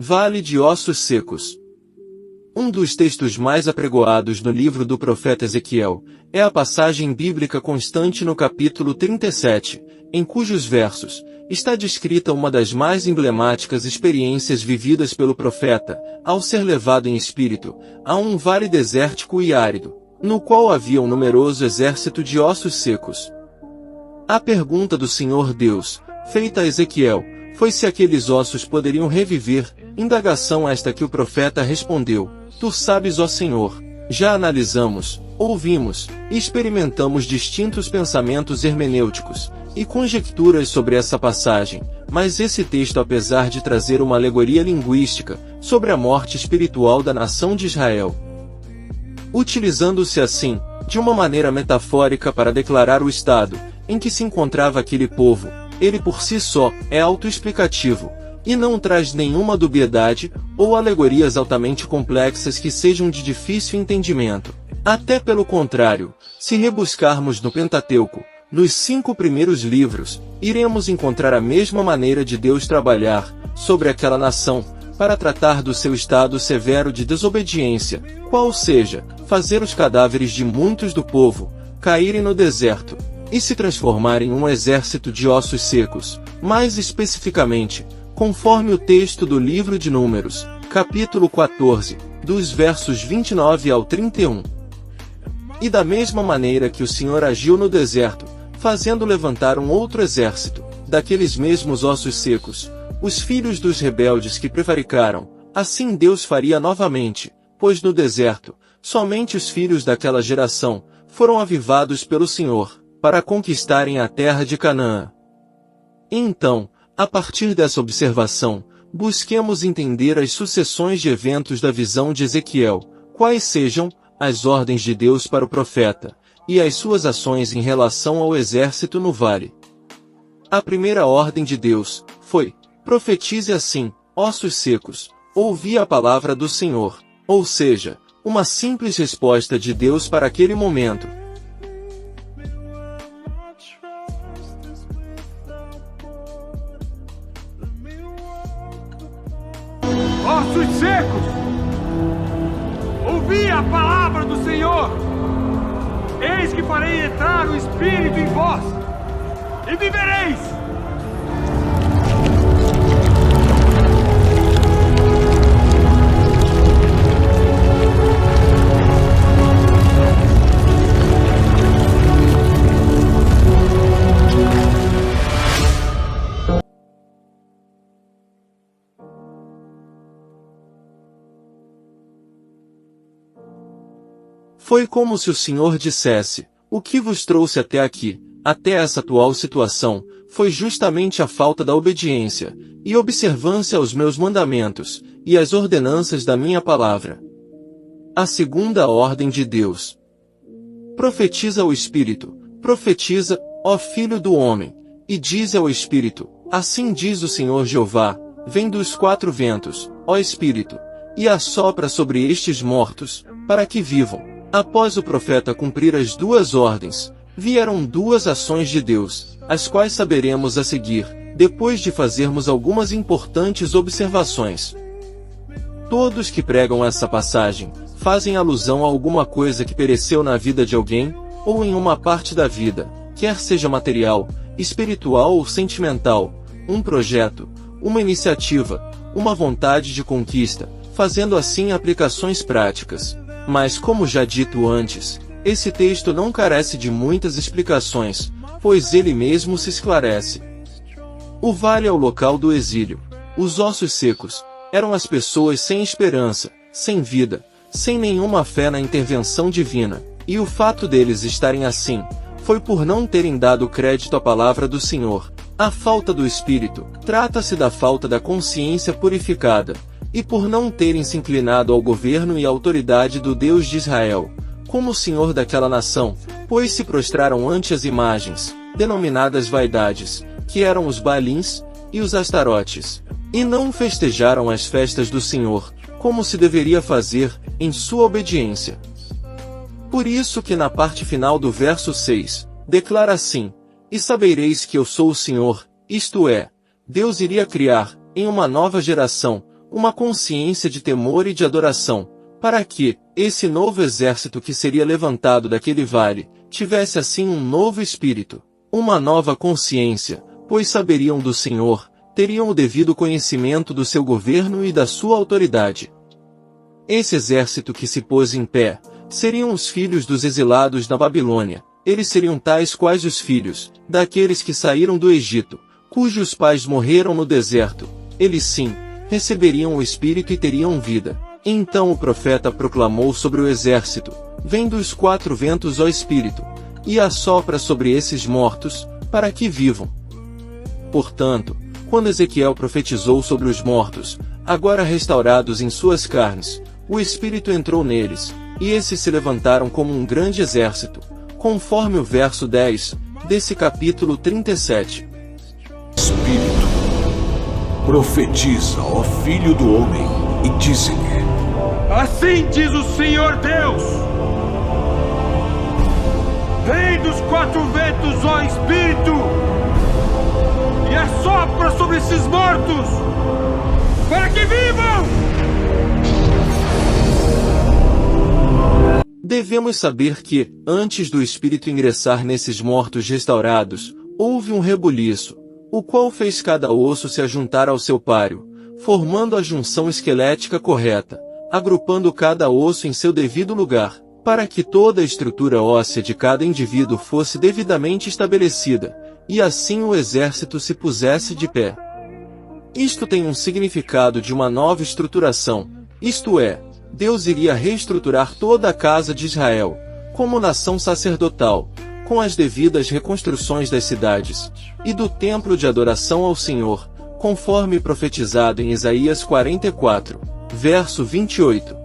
Vale de ossos secos. Um dos textos mais apregoados no livro do profeta Ezequiel é a passagem bíblica constante no capítulo 37, em cujos versos está descrita uma das mais emblemáticas experiências vividas pelo profeta, ao ser levado em espírito a um vale desértico e árido, no qual havia um numeroso exército de ossos secos. A pergunta do Senhor Deus, feita a Ezequiel, foi se aqueles ossos poderiam reviver, indagação esta que o profeta respondeu: Tu sabes, ó Senhor. Já analisamos, ouvimos e experimentamos distintos pensamentos hermenêuticos e conjecturas sobre essa passagem, mas esse texto, apesar de trazer uma alegoria linguística sobre a morte espiritual da nação de Israel, utilizando-se assim, de uma maneira metafórica para declarar o estado em que se encontrava aquele povo, ele por si só é autoexplicativo, e não traz nenhuma dubiedade ou alegorias altamente complexas que sejam de difícil entendimento. Até pelo contrário, se rebuscarmos no Pentateuco, nos 5 primeiros livros, iremos encontrar a mesma maneira de Deus trabalhar sobre aquela nação, para tratar do seu estado severo de desobediência, qual seja, fazer os cadáveres de muitos do povo caírem no deserto, e se transformarem em um exército de ossos secos, mais especificamente, conforme o texto do livro de Números, capítulo 14, dos versos 29 ao 31. E da mesma maneira que o Senhor agiu no deserto, fazendo levantar um outro exército, daqueles mesmos ossos secos, os filhos dos rebeldes que prevaricaram, assim Deus faria novamente, pois no deserto, somente os filhos daquela geração foram avivados pelo Senhor, para conquistarem a terra de Canaã. E então, a partir dessa observação, busquemos entender as sucessões de eventos da visão de Ezequiel, quais sejam as ordens de Deus para o profeta, e as suas ações em relação ao exército no vale. A primeira ordem de Deus foi: profetize assim, ossos secos, ouvi a palavra do Senhor, ou seja, uma simples resposta de Deus para aquele momento. Ossos secos, ouvi a palavra do Senhor. Eis que farei entrar o Espírito em vós, e vivereis. Foi como se o Senhor dissesse: o que vos trouxe até aqui, até essa atual situação, foi justamente a falta da obediência e observância aos meus mandamentos e às ordenanças da minha palavra. A segunda ordem de Deus. Profetiza ao Espírito, profetiza, ó Filho do homem, e dize ao Espírito: assim diz o Senhor Jeová, vem dos 4 ventos, ó Espírito, e assopra sobre estes mortos, para que vivam. Após o profeta cumprir as 2 ordens, vieram 2 ações de Deus, as quais saberemos a seguir, depois de fazermos algumas importantes observações. Todos que pregam essa passagem, fazem alusão a alguma coisa que pereceu na vida de alguém, ou em uma parte da vida, quer seja material, espiritual ou sentimental, um projeto, uma iniciativa, uma vontade de conquista, fazendo assim aplicações práticas. Mas como já dito antes, esse texto não carece de muitas explicações, pois ele mesmo se esclarece. O vale é o local do exílio. Os ossos secos eram as pessoas sem esperança, sem vida, sem nenhuma fé na intervenção divina, e o fato deles estarem assim, foi por não terem dado crédito à palavra do Senhor. A falta do Espírito, trata-se da falta da consciência purificada, e por não terem se inclinado ao governo e autoridade do Deus de Israel, como o Senhor daquela nação, pois se prostraram ante as imagens, denominadas vaidades, que eram os Baalins e os Astarotes, e não festejaram as festas do Senhor, como se deveria fazer, em sua obediência. Por isso que na parte final do verso 6, declara assim: e sabereis que eu sou o Senhor, isto é, Deus iria criar, em uma nova geração, uma consciência de temor e de adoração, para que, esse novo exército que seria levantado daquele vale, tivesse assim um novo espírito, uma nova consciência, pois saberiam do Senhor, teriam o devido conhecimento do seu governo e da sua autoridade. Esse exército que se pôs em pé, seriam os filhos dos exilados na Babilônia, eles seriam tais quais os filhos, daqueles que saíram do Egito, cujos pais morreram no deserto, eles sim, receberiam o Espírito e teriam vida. Então o profeta proclamou sobre o exército, vem dos quatro ventos ó Espírito, e assopra sobre esses mortos, para que vivam. Portanto, quando Ezequiel profetizou sobre os mortos, agora restaurados em suas carnes, o Espírito entrou neles, e esses se levantaram como um grande exército, conforme o verso 10, desse capítulo 37. Espírito, profetiza, ó Filho do Homem, e dize-lhe: Assim diz o Senhor Deus: Vem dos quatro ventos, ó Espírito, e assopra sobre esses mortos, para que vivam! Devemos saber que, antes do Espírito ingressar nesses mortos restaurados, houve um rebuliço, o qual fez cada osso se ajuntar ao seu páreo, formando a junção esquelética correta, agrupando cada osso em seu devido lugar, para que toda a estrutura óssea de cada indivíduo fosse devidamente estabelecida, e assim o exército se pusesse de pé. Isto tem um significado de uma nova estruturação, isto é, Deus iria reestruturar toda a casa de Israel, como nação sacerdotal, com as devidas reconstruções das cidades, e do templo de adoração ao Senhor, conforme profetizado em Isaías 44, verso 28.